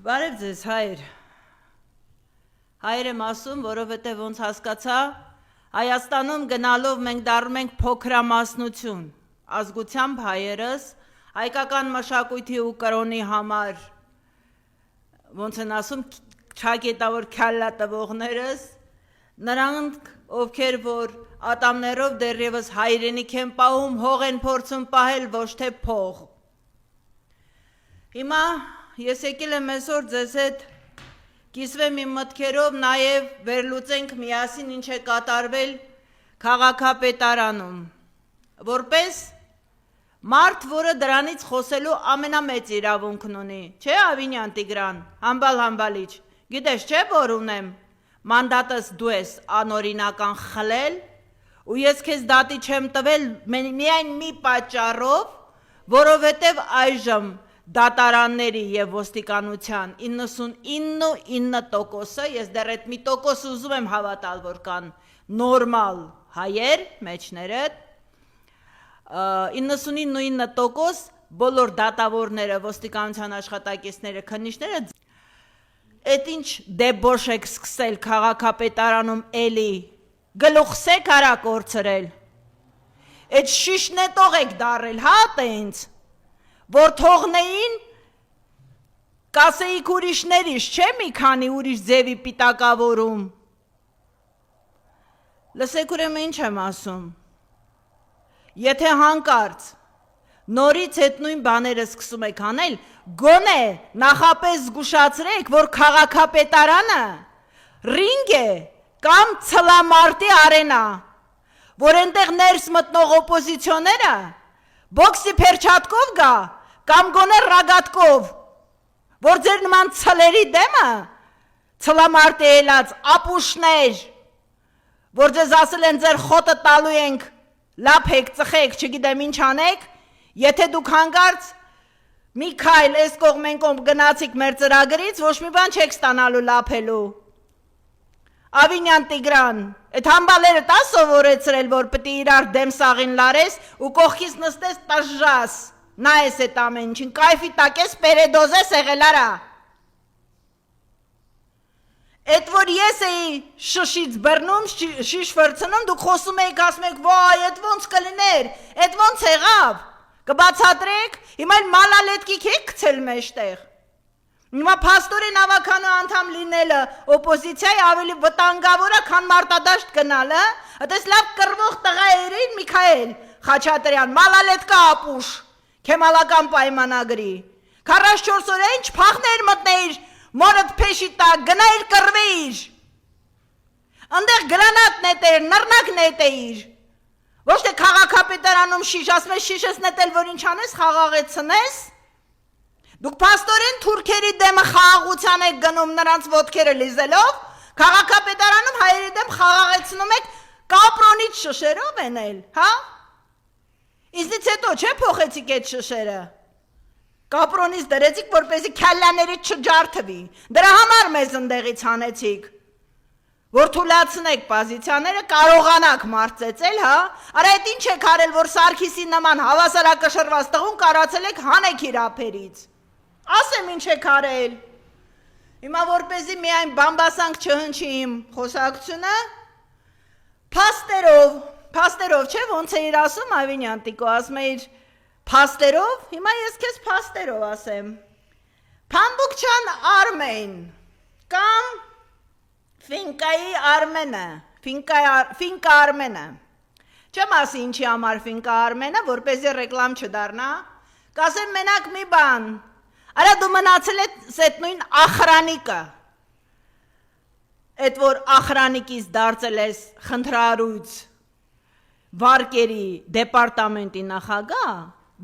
Բարև ձեզ, հայր։ Հայր եմ ասում, որովհետև ոնց հասկացա, Հայաստանում գնալով մենք դառնում ենք փոքրամասնություն, ազգությամբ հայերս, հայկական մշակույթի ու կրոնի համար, ոնց են ասում, չակետավոր քյալլա տվողներս, նրանք, ովքեր որ ատամներով դեռևս հայրենիք են պահում, հող են փորձում պահել, ոչ թե փող։ Հիմա ես եկել եմ այսօր ձեզ հետ կիսվեմ իմ մտքերով, նաև վերլուծենք միասին ինչ է կատարվել քաղաքապետարանում, որպես մարդ, որը դրանից խոսելու ամենամեծ իրավունքն ունի, չէ Ավինյան Տիգրան, համբալիչ, գիտես չէ որ ունեմ, մանդատս դու ես անօրինական խլել, ու ես քեզ դատի չեմ տվել միայն մի պատճառով, որովհետև այժմ դատարանների և ոստիկանության 99%-ը, ես դեռ այդ մի տոկոս ուզում եմ հավատալ, որ կան նորմալ հայեր, մեջներդ, 99% բոլոր դատավորները, ոստիկանության աշխատակիցները, քննիչները, այդ ինչ դեբոշ եք սկսել քաղաքապետարանում էլի, գլուխսեք արակ օրցրել, այդ շիշնետող եք դարել, հա տենց, որ թողնեին կասեիք ուրիշներիս, չէ մի քանի ուրիշ ձևի պիտակավորում, լսեք ուրեմն ինչ եմ ասում, եթե հանկարծ նորից այդ նույն բաները սկսում եք անել, գոնե նախապես զգուշացրեք, որ քաղաքապետարանը ռինգ է կամ ցլամարտի արենա, որ այնտեղ ներս մտնող օպոզիցիոները բոքսի փերչատկով գա կամ գոնե ռագատկով, որ ձեր նման ցլերի դեմը ցլամարտի ելած ապուշներ, որ ձեզ ասել են ձեր խոտը տալու ենք, լափեք, ծխեք, չգիտեմ ինչ անեք, եթե դուք հանկարծ մի քայլ այս կողմ են կողմ գնացիք մեր ծրագրից, ոչ մի բան չեք ստանալու լափելու։ Ավինյան Տիգրան, այդ համբալերը տա սովորեցրել, որ պտի իրար դեմ սաղին լարես ու կողքից նստես տաժժաս, նայես այդ ամեն ինչին, կայֆի տակես պերեդոզես եղել արա։ Այդ որ ես էի շշից բռնում, շիշ վրցնում, դուք խոսում էիք, ասում եք, վայ, այդ ոնց կլիներ, այդ ոնց եղավ, կբացատրեք, հիմա էլ մալալետքիք եք գցել մեջտեղ։ Հիմա փաստորեն ավականու անդամ լինելը օպոզիցիայի ավելի վտանգավոր է, քան մարտադաշտ գնալը, այդպես լավ կռվող տղա երին Միքայել Խաչատրյան, մալալետկա ապուշ, քեմալական պայմանագրի, 44 օր ինչ փախներ մտնեիր, մորդ փեշի տակ, գնայիր կռվեիր, ընդեղ գրանատ նետեիր, նռնակ նետեիր, ոչ թե քաղաքապետարանում շիշ, ասում ես շիշ ես նետել, որ ինչ անես, խաղաղեցնես, դուք փաստորեն թուրքերի դեմը խաղաղության եք գնում նրանց ոտքերը լիզելով, քաղաքապետարանում հայերի դեմ խաղաղեցնում եք կապրոնից շշերով են էլ, հա? Իզնից հետո չէ փոխեցիք այդ շշերը, կապրոնից դրեցիք, որպեսզի քյալլաներից չջարդվի, դրա համար մեզ ընդեղից հանեցիք, որ թուլացնեք պոզիցիաները, կարողանաք մարծեցել, հա? Արա այդ ինչ եք արել, որ Սարգիսի նման հավասարակշռված տղուն կարացել եք հանեք իր ափերից։ Ասեմ ինչ եք արել, հիմա որպեսզի միայն բամբասանք չհնչի իմ խոսակցությունը, փաստերով չէ, ոնց էիր ասում Ավինյան Տիկո, ասում էիր փաստերով, հիմա ես քեզ փաստերով ասեմ, Փամբուկչյան Արմեն, կամ Ֆինկայի Արմենը, Ֆինկա Արմենը, չեմ ասի ինչի համար Ֆինկա Արմենը, որպեսզի ռեկլամ չդառնա, կասեմ մենակ մի բան, արա դու մնացել ես այդ նույն ախրանիկը, այդ որ ախրանիկից դարձել ես խնդրարույց վարկերի դեպարտամենտի նախագահ,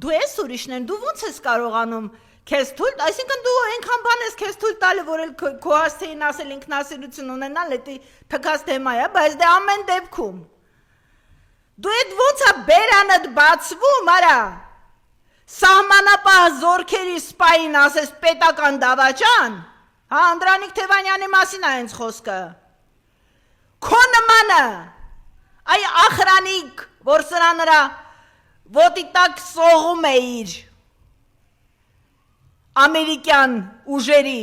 դու ես ուրիշներն, դու ոնց ես կարողանում քեզ թույլ, այսինքն դու այնքան բան ես քեզ թույլ տալու, որ էլ քո հասցեին ասել ինքնասիրություն ունենալ, դա թքած թեմա է, բայց դե ամեն դեպքում դու այդ ոնց է բերանդ բացվում, արա սահմանապահ զորքերի սպային ասես պետական դավաճան, հա Անդրանիկ Թևանյանի մասին է հենց խոսքը, քո նմանը, այ ախրանիկ, որ սրա նրա ոտի տակ սողում է իր ամերիկյան ուժերի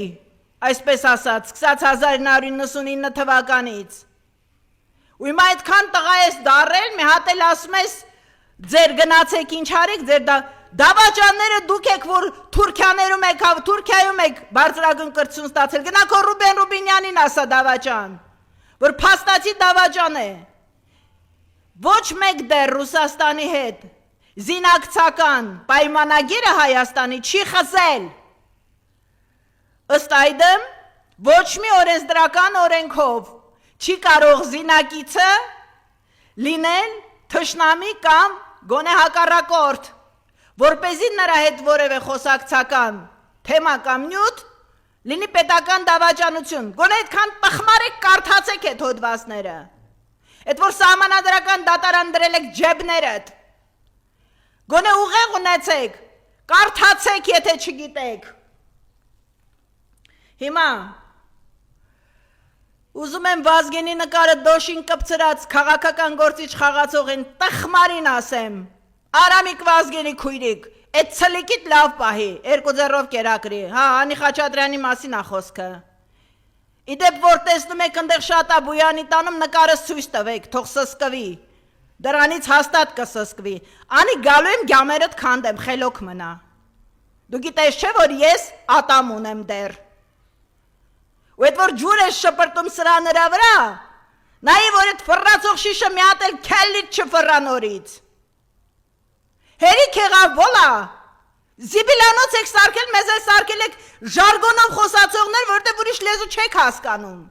այսպես ասած, սկսած 1999 թվականից։ Ու հիմա այդքան տղա ես դարել, մի հատ էլ ասում ես, ձեր գնացեք ինչ արեք, ձեր դավաճանները դուք եք, որ Թուրքիայում եք բարձրագույն կրթություն ստացել, գնա քո Ռուբեն Ռուբինյանին ասա դավաճան, որ փաստացի դավաճան է։ Ոչ մեկ դեռ Ռուսաստանի հետ զինակցական պայմանագիրը Հայաստանի չի խզել։ Ըստ այդմ, ոչ մի օրենսդրական օրենքով չի կարող զինակիցը լինել թշնամի կամ գոնե հակառակորդ, որպեսզի նրա հետ որևէ խոսակցական թեմա կամ նյութ լինի պետական դավաճանություն։ Գոնե այդքան տխմարեք կարդացեք այդ հոդվածները։ Այդ որ սահմանադրական դատարան դրել եք ջեբներդ։ Գոնե ուղեղ ունեցեք, կարդացեք, եթե չգիտեք։ Հիմա ուզում եմ Վազգենի նկարը դոշին կպցրած քաղաքական գործիչ խաղացողին տխմարին ասեմ, Արամիկ Վազգենի քույրիկ, այդ ցլիկիդ լավ պահի, երկու ձեռով կերակրի, հա, Անի Խաչատրյանի մասին է խոսքը։ Իդեպ որ տեսնում եք այնտեղ շատ է Բույանի տանում, նկարս ցույց տվեք, թող սսկվի, դրանից հաստատ կսսկվի, Անի գալու եմ գյամերդ քանդեմ, խելոք մնա։ Դու գիտես չէ, որ ես ատամ ունեմ դեռ։ Ու այդ որ ջուր ես շպրտում սրա նրա վրա, նայի որ այդ ֆռացող շիշը մի հատ էլ քելլիտ չֆռա նորից։ Հերիք եղավ վոլա, Զիբիլանոց եք սարքել, մեզ էլ սարքել եք ժարգոնով խոսացողներ, որտեղ ուրիշ լեզու չեք հասկանում։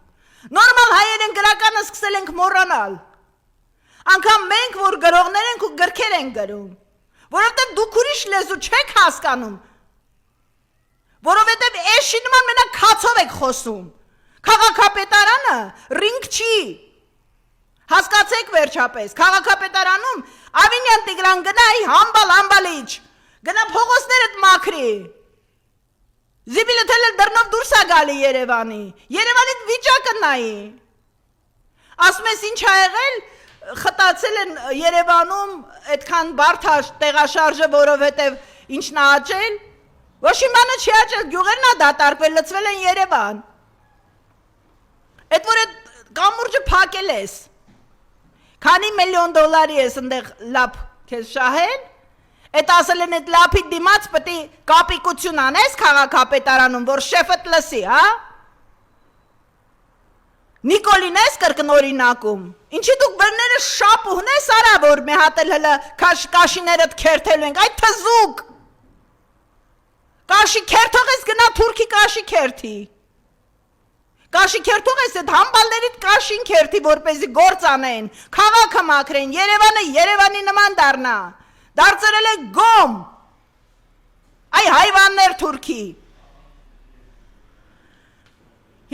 Նորմալ հայերեն գրականը սկսել ենք մոռանալ։ Անգամ մենք, որ գրողներ ենք ու գրքեր ենք գրում, որովհետև դուք ուրիշ լեզու չեք հասկանում, որովհետև էշի նման մենակ քացով եք խոսում։ Քաղաքապետարանը ռինգ չի։ Հասկացեք վերջապես, քաղաքապետարանում Ավինյան Տիգրան գնայ համբալիչ, գնա փողոցներդ մաքրի։ Զիբիլը թել դռնով դուրս է գալի Երևանի, Երևանի վիճակը նայի։ Ասում ես ինչ ա եղել, խտացել են Երևանում այդքան բարդ տեղաշարժը, որովհետև ինչն ա աճել, ոչ իմանը չի աճել, գյուղերն ա դատարկվել, լցվել են Երևան։ Այդ որ այդ կամուրջը փակել ես, քանի $1 միլիոն ես ընդեղ լապ քեզ շահել, այդ ասել են այդ լապի դիմաց պետք է կապիկություն անես քաղաքապետարանում, որ շեֆդ լսի, հա։ Նիկոլին ես կրկնօրինակում, ինչի դուք բրները շապուհն ես արա, որ մի հատ էլ հլը կաշիներդ քերթելու ենք, այդ թզուկ, կաշի քերթող ես գնա թուրքի կաշի քերթի, կաշի քերթող ես այդ համբալներիդ կաշին քերթի, որպեսզի գործ անեն, քաղաքը մաքրեն, Երևանը Երևանի նման դառնա, դարձրել է գոմ, այ հայվաններ թուրքի։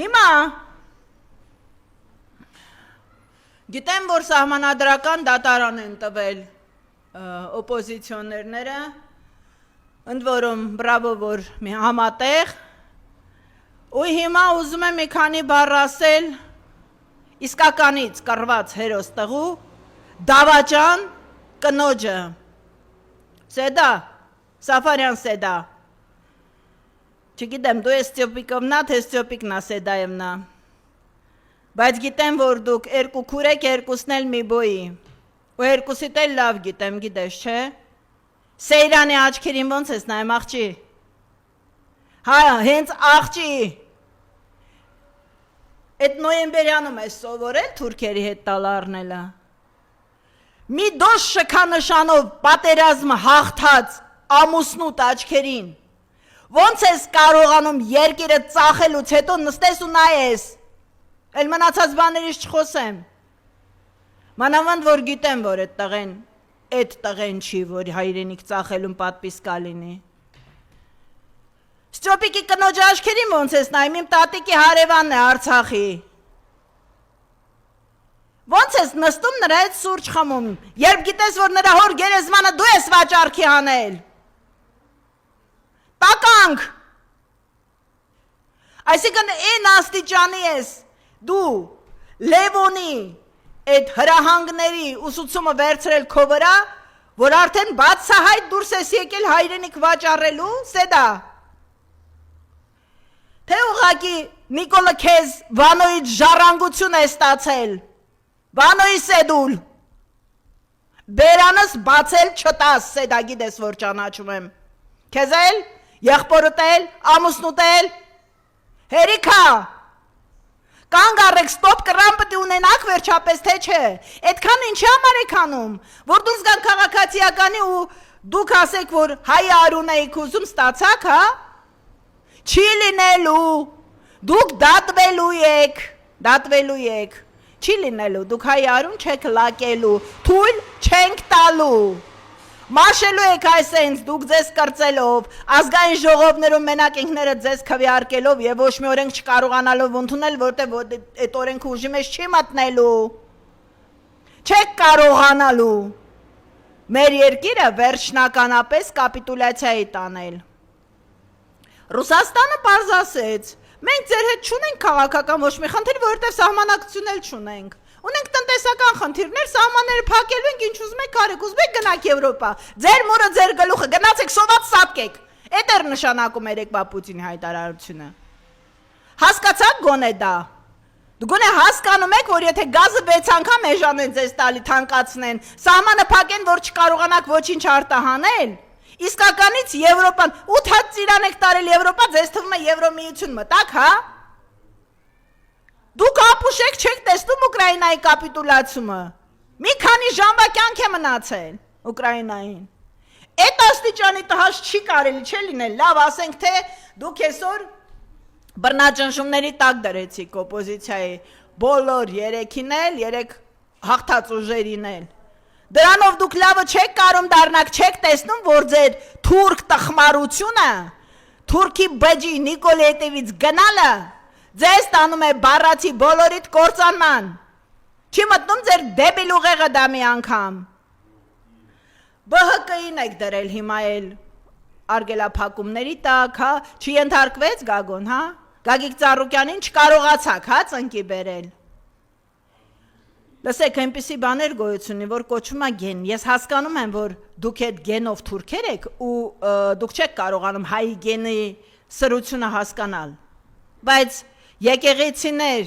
Հիմա գիտեմ, որ սահմանադրական դատարան են տվել օպոզիցիոներները, ընդ որում բրավո, որ մի համատեղ, ու հիմա ուզում եմ մի քանի բառ ասել իսկականից կռված հերոս տղու դավաճան կնոջը։ Սեդա, Սաֆարյան Սեդա։ Չգիտեմ, դու ես Ստյոպիկովնա, թե Ստյոպիկնա Սեդաևնա։ Բայց գիտեմ, որ դուք երկու քուր եք, երկուսն էլ մի բոյի։ Ու երկուսիդ էլ լավ գիտեմ, գիտես, չէ։ Սեյրանի աչքերին ոնց ես նայում աղջի։ Հա, հենց աղջի։ Այդ նոյեմբերյանում ես սովորել թուրքերի հետ տալ առնելը։ Մի դոշ շքանշանով պատերազմը հաղթած ամուսնուտ աչքերին։ Ոնց ես կարողանում երկիրը ծախելուց հետո նստես ու նայես։ Էլ մնացած բաներից չխոսեմ։ Մանավանդ որ գիտեմ, որ այդ տղեն չի, որ հայրենիք ծախելուն պատպիս կալինի։ Ստյոպիկի կնոջ աչքերին ոնց ես նայում, իմ տատիկի հարևանն է Արցախի։ Ոնց ես նստում նրա հետ սուրճ խմում, երբ գիտես, որ նրա հոր գերեզմանը դու ես վաճառքի անել։ Տականք։ Այսինքն այն աստիճանի ես դու Լևոնի այդ հրահանգների ուսուցումը վերցրել քո վրա, որ արդեն բացահայտ դուրս ես եկել հայրենիք վաճառելու, Սեդա։ Թե ուղղակի Նիկոլը քեզ Վանոյից ժառանգություն է ստացել։ Վանոյի սեդուլ։ Բերանս բացել չտաս, սեդա գիտես որ ճանաչում եմ։ Քեզ էլ, եղբորդ էլ, ամուսնուդ էլ։ Հերիքա։ Կանգ առեք, ստոպ կռան պետք է ունենաք վերջապես, թե չէ։ Այդքան ինչի համար եք անում, որ դուրս գան քաղաքացիականի ու դուք ասեք, որ հայ արուն եք ուզում ստացաք, հա։ Չի լինելու, դուք դատվելու եք, չի լինելու, դուք հայ արուն չեք լակելու, թույլ չենք տալու, մաշելու եք այսենց, դուք ձեզ կրծելով, ազգային ժողովներում մենակ ինքները ձեզ քվեարկելով և ոչ մի օրենք չկարողանալով ընդունել, որտեղ այդ օրենքը ուժի մեջ չի մտնելու, չեք կարողանալու, մեր երկիրը վերջնականապես կապիտուլյացիայի տանել։ Ռուսաստանը պարզ ասեց, մենք ձեր հետ չունենք քաղաքական ոչ մի խնդիր, որովհետև սահմանակցություն էլ չունենք։ Ունենք տնտեսական խնդիրներ, սահմանները փակելու ենք, ինչ ուզում եք արեք, ուզում եք գնաք Եվրոպա։ Ձեր մորը, ձեր գլուխը, գնացեք սոված սատկեք։ Էդ էր նշանակում երեկվա Պուտինի հայտարարությունը։ Հասկացաք գոնե դա։ Դու գոնե հասկանում եք, որ եթե գազը 6 անգամ էժանեն ձեզ տալի թանկացնեն, սահմանը փակեն, որ չկարողանաք ոչինչ արտահանել։ Իսկականից Եվրոպան 8 հատ ծիրան եք տարել Եվրոպա, ձեզ թվում է Եվրոմիություն մտաք, հա։ Դուք ապուշեք չեք տեսնում Ուկրաինայի կապիտուլացումը։ Մի քանի ժամվա կյանք է մնացել Ուկրաինային։ Այդ աստիճանի տհաճ չի կարելի չէ լինել։ Լավ, ասենք թե դուք այսօր բռնաճնշումների տակ դրեցիք օպոզիցիայի բոլոր երեքին էլ, երեք հաղթած ուժերին էլ։ Դրանով դուք լավը չեք կարում դառնաք, չեք տեսնում, որ ձեր թուրք տխմարությունը, թուրքի բջի Նիկոլի հետևից գնալը ձեզ տանում է բառացի բոլորիդ կործանման։ Չի մտնում ձեր դեբիլ ուղեղը դա մի անգամ։ ԲՀԿ-ին եք դրել հիմա էլ արգելափակումների տակ, հա, չի ենթարկվեց Գագոն, հա։ Գագիկ Ծառուկյանին չկարողացաք, հա, ծնկի բերել։ Լսեք, այնպիսի բաներ գոյություն ունի, որ կոչվում է գեն։ Ես հասկանում եմ, որ դուք այդ գենով թուրքեր եք ու դուք չեք կարողանում հայի գենի սրությունը հասկանալ։ Բայց եկեղեցիներ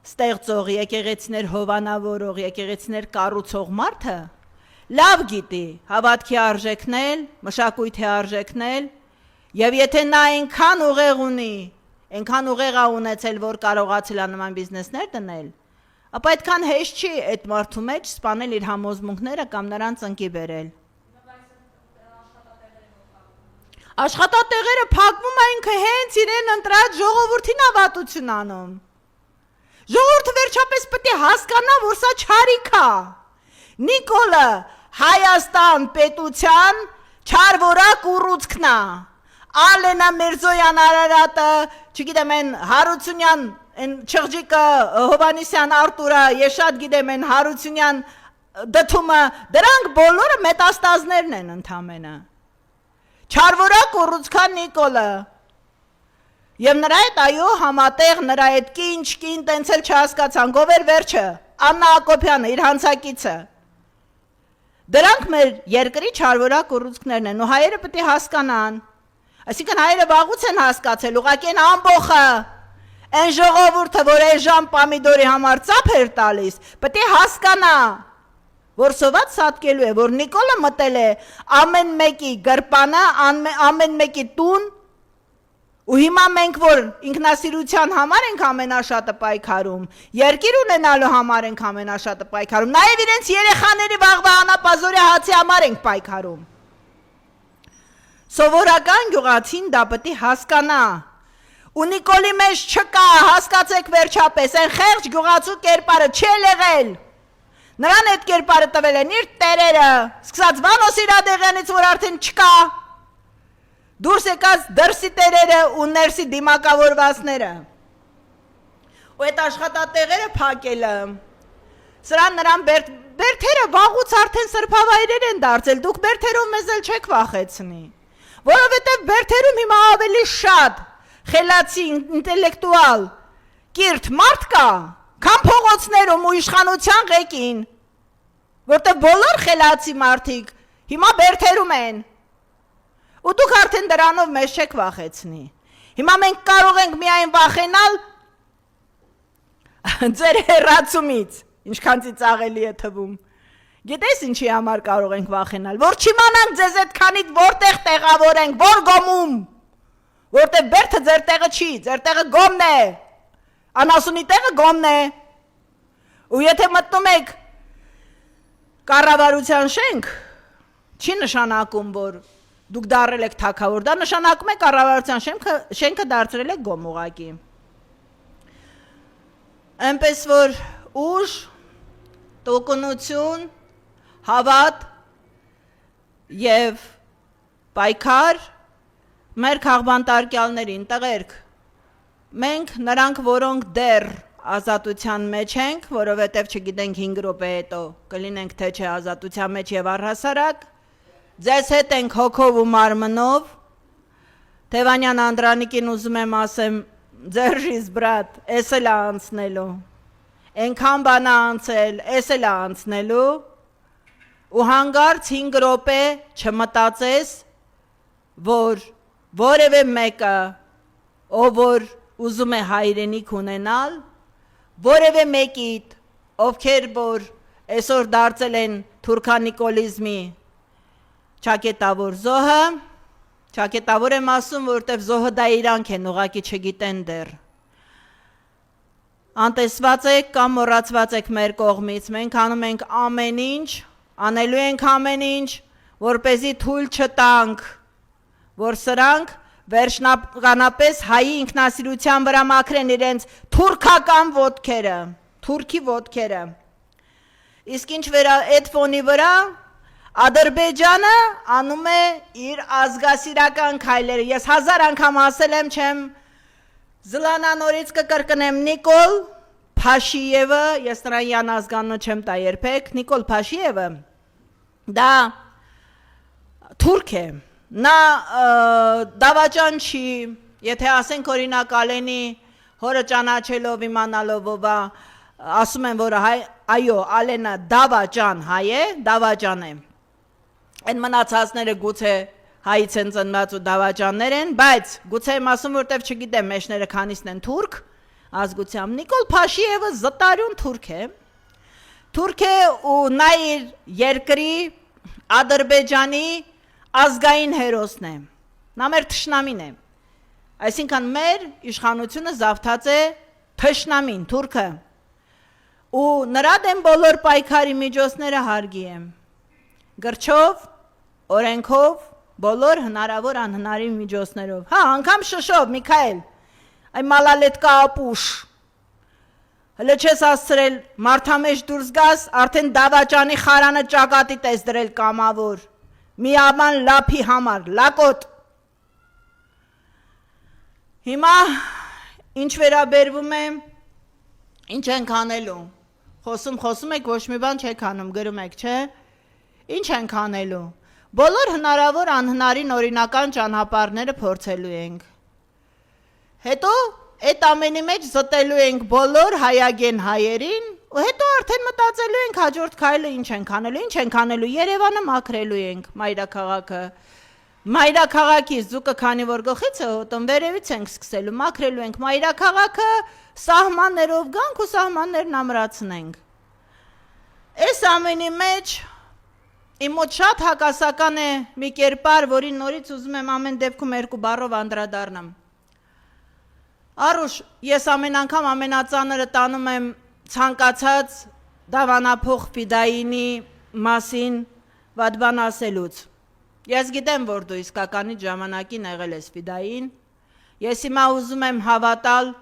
ստեղծող, եկեղեցիներ հովանավորող, եկեղեցիներ կառուցող մարդը լավ գիտի հավատքի արժեքնել, մշակույթի արժեքնել, եւ եթե նա այնքան ուղեղ ունի, այնքան ուղեղ է ունեցել, որ կարողացել է նման բիզնեսներ դնել, ապա այդքան հեշտ չի այդ մարդու մեջ սպանել իր համոզմունքները կամ նրան ծնկի բերել։ Աշխատատեղերը փակվում է ինքը հենց իրեն ընտրած ժողովրդին ավատություն անում։ Ժողովուրդը վերջապես պետք է հասկանա, որ սա չարիք է։ Նիկոլը Հայաստան պետության չարվորակ ուռուցքն է։ Ալենա Միրզոյան Արարատը, չգիտեմ, են Հարությունյան, են Չղջիկը, Հովանիսյան Արտուրը, ես շատ գիտեմ, են Հարությունյան դդումը, դրանք բոլորը մետաստազներն են ընդամենը։ Չարվորակ ուռուցքան Նիկոլը։ Եվ նրա հետ այո համատեղ, նրա հետ կին տենց էլ չհասկացան, գովեր վերջը, Աննա Ակոբյանը, իր հանցակիցը։ Դրանք մեր երկրի չարվորակ ուռուցքներն են, ու հայերը պետք է հասկանան։ Այսինքն հայերը վաղուց են հասկացել, ուղղակի են ամբողը, այն ժողովուրդը, որ այժմ պամիդորի համար ծափ էր տալիս, պետք է հասկանա, որ սոված սատկելու է, որ Նիկոլը մտել է ամեն մեկի գրպանը, ամեն մեկի տուն, ու հիմա մենք, որ ինքնասիրության համար ենք ամենաշատը պայքարում, երկիր ունենալու համար ենք ամենաշատը պայքարում, նաև իրենց երեխաների վաղվա անապազորյա հացի համար ենք պայքարում։ Սովորական գյուղացին դա պետք է հասկանա, ու Նիկոլի մեջ չկա, հասկացեք վերջապես, այն խեղճ գյուղացու կերպարը չի եղել, նրան այդ կերպարը տվել են իր տերերը, սկսած Վանոս Իրադեղյանից, որ արդեն չկա, դուրս եկած դրսի տերերը ու ներսի դիմակավորվածները, ու այդ աշխատատեղերը փակելը, սրան նրան բերթերը վաղուց արդեն սրբավայրեր են դարձել, դուք բերթերով մեզ էլ չեք վախեցնի, որովհետև բերթերում հիմա ավելի շատ խելացի, ինտելեկտուալ, կիրթ մարդ կա, քան փողոցներում ու իշխանության ղեկին, որտեղ բոլոր խելացի մարդիկ հիմա բերթերում են, ու դուք արդեն դրանով մեզ չեք վախեցնի։ Հիմա մենք կարող ենք միայն վախենալ ձեր հեռացումից, ինչքան ծիծաղելի է թվում։ Գիտես ինչի համար կարող ենք վախենալ, որ չիմանանք ձեզ այդքանից որտեղ տեղավորենք, որ գոմում, որտեղ բերդը ձեր տեղը չի, ձեր տեղը գոմն է, անասունի տեղը գոմն է, ու եթե մտնում եք կառավարության շենք, չի նշանակում, որ դուք դարել եք թագավոր, դա նշանակում է կառավարության շենքը դարձրել եք գոմ ուղղակի։ Այնպես որ ուժ, տոկունություն, հավատ եւ պայքար մեր քաղբանտարկյալներին տղերք, մենք նրանք, որոնք դեռ ազատության մեջ ենք, որովհետև չգիտենք 5 րոպե հետո կլինենք թե չէ ազատության մեջ եւ առհասարակ, ձեզ հետ ենք հոգով ու մարմնով, Թևանյան Անդրանիկին ուզում եմ ասեմ, ձերժիս բրատ, էս էլ է անցնելու, ենքան բան է անցել, էս էլ է անցնելու, ու հանգարց 5 րոպե չմտածես, որ որևէ մեկը, ով որ ուզում է հայրենիք ունենալ, որևէ մեկիդ, ովքեր որ այսօր դարձել են թուրքանիկոլիզմի ճակետավոր զոհը, ճակետավոր եմ ասում, որտև զոհը դա իրանք են, ուղղակի չգիտեն դեռ, անտեսված եք կամ մոռացված եք մեր կողմից, մենք անում ենք ամեն ինչ, անելու ենք ամեն ինչ, որպեսզի թույլ չտանք, որ սրանք վերջնականապես հայի ինքնասիրության վրա մաքրեն իրենց թուրքական ոտքերը, թուրքի ոտքերը։ Իսկ ինչ վերա այդ ֆոնի վրա Ադրբեջանը անում է իր ազգասիրական քայլերը։ Ես 1000 անգամ ասել եմ, չեմ զլանանորից կկրկնեմ Նիկոլ Փաշիևը, ես նրան Յան ազգանունը չեմ տա երբեք, Նիկոլ Փաշիևը դա թուրք է, նա դավաճան չի, եթե ասենք օրինակ Ալենի հորը ճանաչելով իմանալով ով է, ասում են, որ այո, Ալենը դավաճան հայ է, դավաճան է, այն մնացածները գուցե հայից են ծնված ու դավաճաններ են, բայց գուցե եմ ասում, որտև չգիտեմ մեջները քանիսն են թուրք, ազգությամբ, Նիկոլ Փաշիևը զտարյուն թուրք է ու նա իր երկրի Ադրբեջանի ազգային հերոսն է, նա մեր թշնամին է, այսինքն մեր իշխանությունը զավթած է թշնամին, թուրքը, ու նրա դեմ բոլոր պայքարի միջոցները հարգի եմ, գրչով, օրենքով, բոլոր հնարավոր անհնարին միջոցներով, հա, անգամ շշով, Միքայել, այն մալալետկա ապուշ, հլը չես ասցրել մարդամեջ դուրս գաս, արդեն դավաճանի խարանը ճակատի տես դրել կամավոր, մի աման լապի համար, լակոտ։ Հիմա, ինչ վերաբերվում է, ինչ ենք անելու, խոսում եք, ոչ մի բան չեք անում, գրում եք, չէ, ինչ ենք անելու, բոլոր հնարավոր անհնարին օրինական ճանապարհները փորձելու ենք, հետո այդ ամենի մեջ զտելու ենք բոլոր հայագեն հայերին ու հետո արդեն մտածելու ենք հաջորդ քայլը ինչ ենք անելու, Երևանը մաքրելու ենք, մայրաքաղաքի զուկը քանի որ գլխից է հոտում, վերևից ենք սկսելու, մաքրելու ենք մայրաքաղաքը, սահմաններով գանք ու սահմաններն ամրացնենք։ Այս ամենի մեջ իմ մոտ շատ հակասական է մի կերպար, որին նորից ուզում եմ ամեն դեպքում 2 բառով անդրադառնամ։ Արուշ, ես ամեն անգամ ամենածանրը տանում եմ ցանկացած դավանափոխ Ֆիդայինի մասին վատ բան ասելուց։ Ես գիտեմ, որ դու իսկականից ժամանակին եղել ես Ֆիդային, ես հիմա ուզում եմ հավատալ,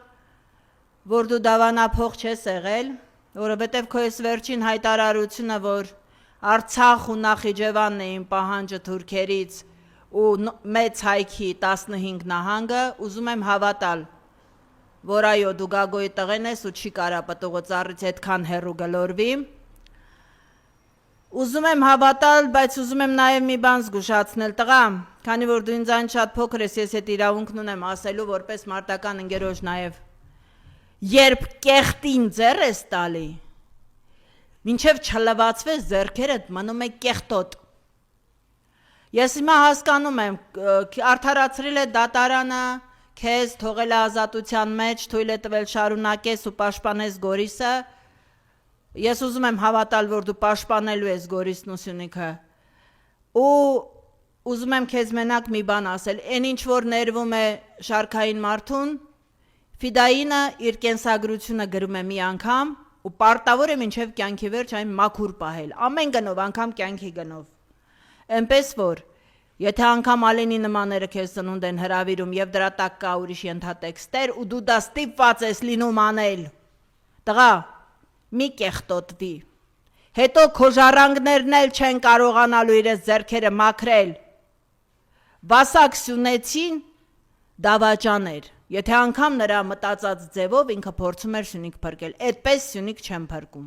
որ դու դավանափոխ չես եղել, որովհետև քո այս վերջին հայտարարությունը, որ Արցախ ու Նախիջևանն էին պահանջը թուրքերից ու մեծ հայքի 15 նահանգը, ուզում եմ հավատալ, որ այո դու Գագոյի տղեն ես ու չի կարա պտուղը ծառից այդքան հեռու գլորվի, ուզում եմ հավատալ, բայց ուզում եմ նաև մի բան զգուշացնել տղա, քանի որ դու ինձ այն շատ փոքր ես, ես այդ իրավունքն ունեմ ասելու որպես մարտական ընկերոջ նաև, երբ կեղտին ձեռ ես տալի, մինչև չլվացվես ձեռքերդ մնում է կեղտոտ, Ես հիմա հասկանում եմ, արդարացրել է դատարանը, քեզ թողել է ազատության մեջ, թույլ է տվել շարունակես ու պաշտպանես Գորիսը։ Ես ուզում եմ հավատալ, որ դու պաշտպանելու ես Գորիսն ու Սյունիքը։ Ու ուզում եմ քեզ մենակ մի բան ասել, այն ինչ որ ներվում է շարքային մարդուն, Ֆիդայինը իր կենսագրությունը գրում է մի անգամ ու պարտավոր է մինչև կյանքի վերջ այն մաքուր պահել, ամեն գնով, անգամ կյանքի գնով։ Էնպես որ, եթե անգամ Ալենի նմանները քեզ ծնունդ են հրավիրում եւ դրա տակ կա ուրիշ ենթատեքստեր ու դու դա ստիպված ես լինում անել, տղա, մի կեղտոտվի։ Հետո քո ժառանգներն էլ չեն կարողանալու իրենց ձեռքերը մաքրել։ Վասակ Սյունեցին դավաճաներ։ Եթե անգամ նրա մտածած ձևով ինքը փորձում էր Սյունիք փրկել, այդպես Սյունիք չեմ փրկում։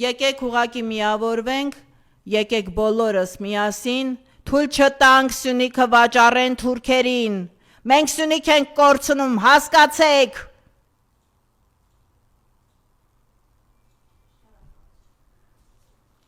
Եկեք ուղակի միավորվենք, եկեք բոլորս միասին, թույլ չտանք Սյունիքը վաճառեն թուրքերին։ Մենք Սյունիք ենք կորցնում, հասկացեք։